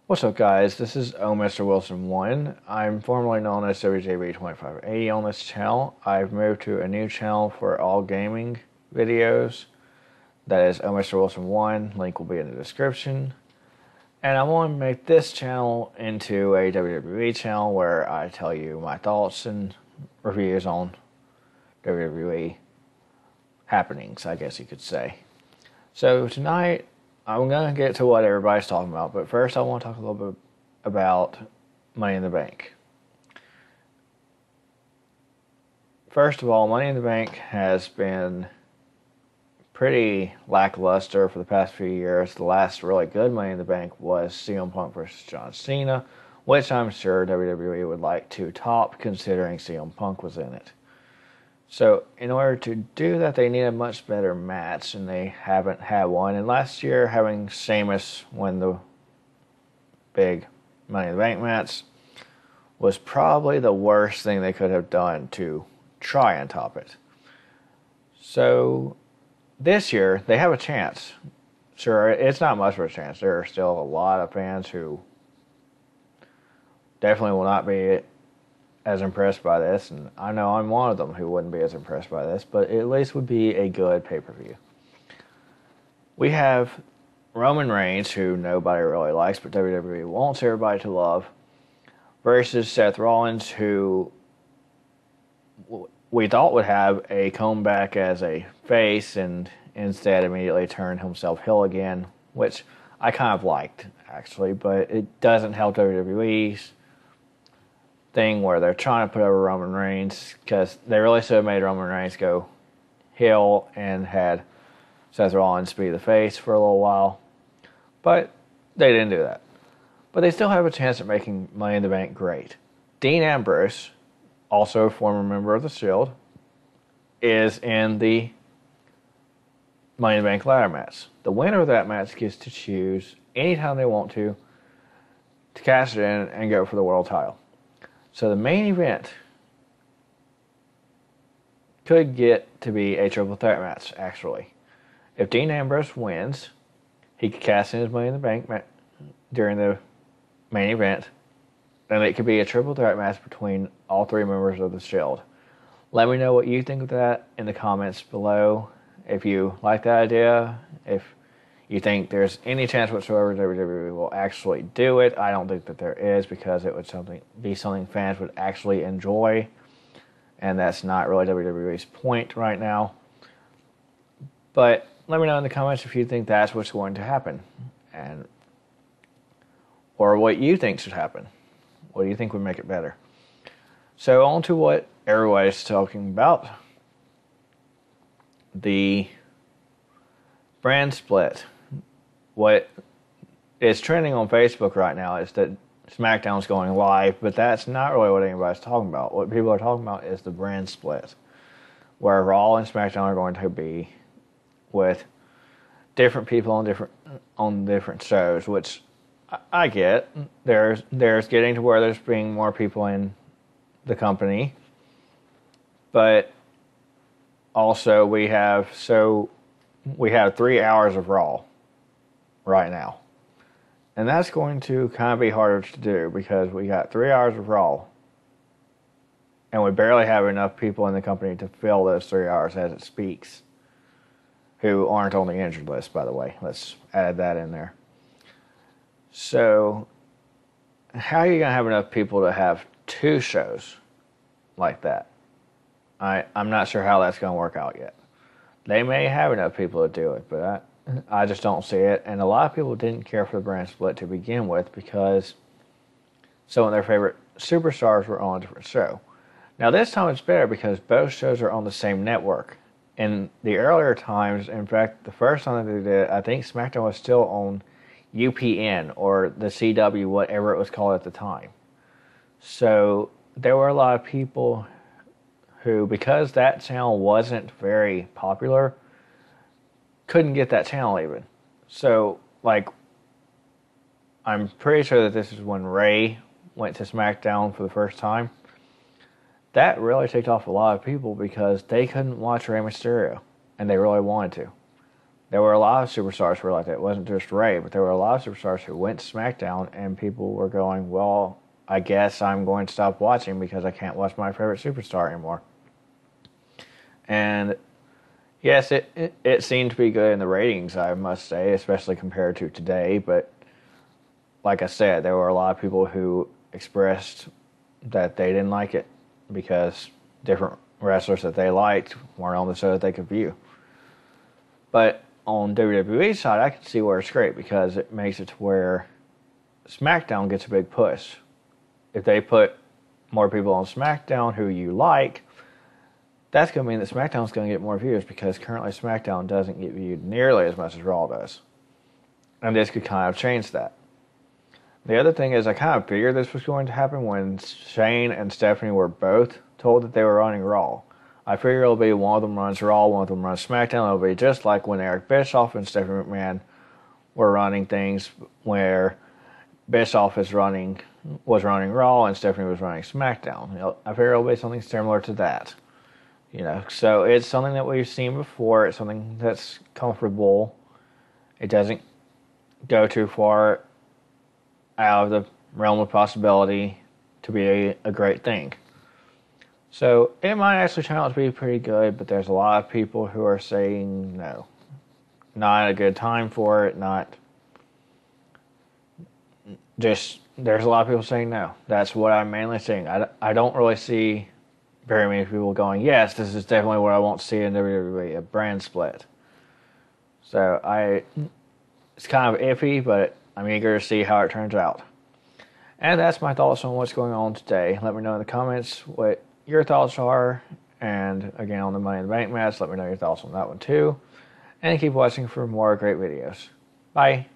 What's up, guys? This is Mr. Wilson 1. I'm formerly known as WJB2580 on this channel. I've moved to a new channel for all gaming videos. That is Mr. Wilson 1. Link will be in the description. And I want to make this channel into a WWE channel where I tell you my thoughts and reviews on WWE happenings, I guess you could say. So tonight, I'm going to get to what everybody's talking about, but first I want to talk a little bit about Money in the Bank. First of all, Money in the Bank has been pretty lackluster for the past few years. The last really good Money in the Bank was CM Punk versus John Cena, which I'm sure WWE would like to top considering CM Punk was in it. So in order to do that, they need a much better match, and they haven't had one. And last year, having Sheamus win the big Money in the Bank match was probably the worst thing they could have done to try and top it. So this year, they have a chance. Sure, it's not much of a chance. There are still a lot of fans who definitely will not be as impressed by this, and I know I'm one of them who wouldn't be as impressed by this, but it at least would be a good pay-per-view. We have Roman Reigns, who nobody really likes, but WWE wants everybody to love, versus Seth Rollins, who we thought would have a comeback as a face, and instead immediately turned himself heel again, which I kind of liked, actually, but it doesn't help WWE's thing where they're trying to put over Roman Reigns, because they really should have made Roman Reigns go heel and had Seth Rollins be the face for a little while, but they didn't do that. But they still have a chance at making Money in the Bank great. Dean Ambrose, also a former member of the Shield, is in the Money in the Bank ladder match. The winner of that match gets to choose anytime they want to cash it in and go for the world title. So the main event could get to be a triple threat match, actually. If Dean Ambrose wins, he could cash in his Money in the Bank during the main event, and it could be a triple threat match between all three members of the Shield. Let me know what you think of that in the comments below. If you like that idea, if you think there's any chance whatsoever WWE will actually do it. I don't think that there is, because it would be something fans would actually enjoy, and that's not really WWE's point right now. But let me know in the comments if you think that's what's going to happen, or what you think should happen. What do you think would make it better? So on to what everybody's talking about. The brand split. What is trending on Facebook right now is that SmackDown's going live, but that's not really what anybody's talking about. What people are talking about is the brand split, where Raw and SmackDown are going to be with different people on different shows, which I get. There's getting to where there's being more people in the company, but also we have 3 hours of Raw right now, and that's going to kind of be harder to do, because we got 3 hours of Raw, and we barely have enough people in the company to fill those 3 hours as it speaks, who aren't on the injured list, by the way. Let's add that in there. So how are you going to have enough people to have 2 shows like that? I'm not sure how that's going to work out yet. They may have enough people to do it, but I just don't see it. And a lot of people didn't care for the brand split to begin with, because some of their favorite superstars were on a different show. Now this time it's better, because both shows are on the same network. In the earlier times, in fact, the first time that they did it, I think SmackDown was still on UPN, or the CW, whatever it was called at the time. So there were a lot of people who, because that channel wasn't very popular, couldn't get that channel even. So, I'm pretty sure that this is when Ray went to SmackDown for the first time. That really ticked off a lot of people, because they couldn't watch Rey Mysterio, and they really wanted to. There were a lot of superstars who were like that. It wasn't just Ray, but there were a lot of superstars who went to SmackDown, and people were going, well, I guess I'm going to stop watching because I can't watch my favorite superstar anymore. And yes, it seemed to be good in the ratings, I must say, especially compared to today. But like I said, there were a lot of people who expressed that they didn't like it because different wrestlers that they liked weren't on the show that they could view. But on WWE's side, I can see where it's great because it makes it to where SmackDown gets a big push. If they put more people on SmackDown who you like, that's going to mean that SmackDown's going to get more viewers because currently SmackDown doesn't get viewed nearly as much as Raw does. And this could kind of change that. The other thing is I kind of figured this was going to happen when Shane and Stephanie were both told that they were running Raw. I figure it'll be one of them runs Raw, one of them runs SmackDown. It'll be just like when Eric Bischoff and Stephanie McMahon were running things where Bischoff was running Raw and Stephanie was running SmackDown. I figure it'll be something similar to that. So it's something that we've seen before. It's something that's comfortable. It doesn't go too far out of the realm of possibility to be a great thing. So it might actually turn out to be pretty good, but there's a lot of people who are saying no. Not a good time for it, there's a lot of people saying no. That's what I'm mainly seeing. I don't really see very many people going, yes, this is definitely what I want to see in WWE, a brand split. So it's kind of iffy, but I'm eager to see how it turns out. And that's my thoughts on what's going on today. Let me know in the comments what your thoughts are. And again, on the Money in the Bank match, let me know your thoughts on that one too. And keep watching for more great videos. Bye.